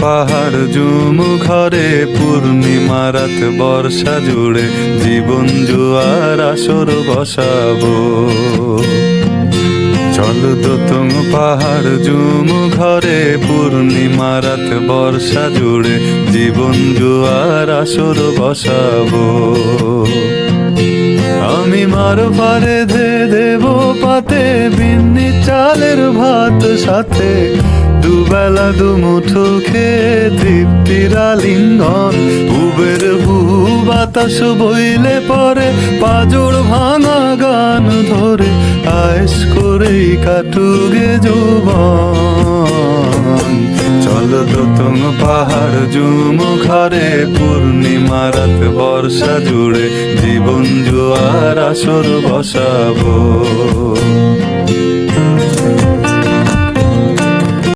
পাহাড় জুম ঘরে পূর্ণিমা রাত বর্ষা জুড়ে জীবন জুয়ার আসর বসাবো। চল দোতং পাহাড় জুম ঘরে পূর্ণিমা রাত বর্ষা জুড়ে জীবন জুয়ার আসর বসাবো। আমি মার পারে ধে দেব পাতে বিন্নি চালের ভাত সাথে দুবেলা দুমুঠো খেয়ে তৃপ্তির আলিঙ্গন। উবের হুহু বাতাস বইলে পরে পাজড় ভাঙা গান ধরে আয়েস করেই কাটুগে যৌবন। চল দোতং পাহাড় জুম ঘরে পূর্ণিমা রাত বর্ষা জুড়ে জীবন জুয়ার আসর বসাবো।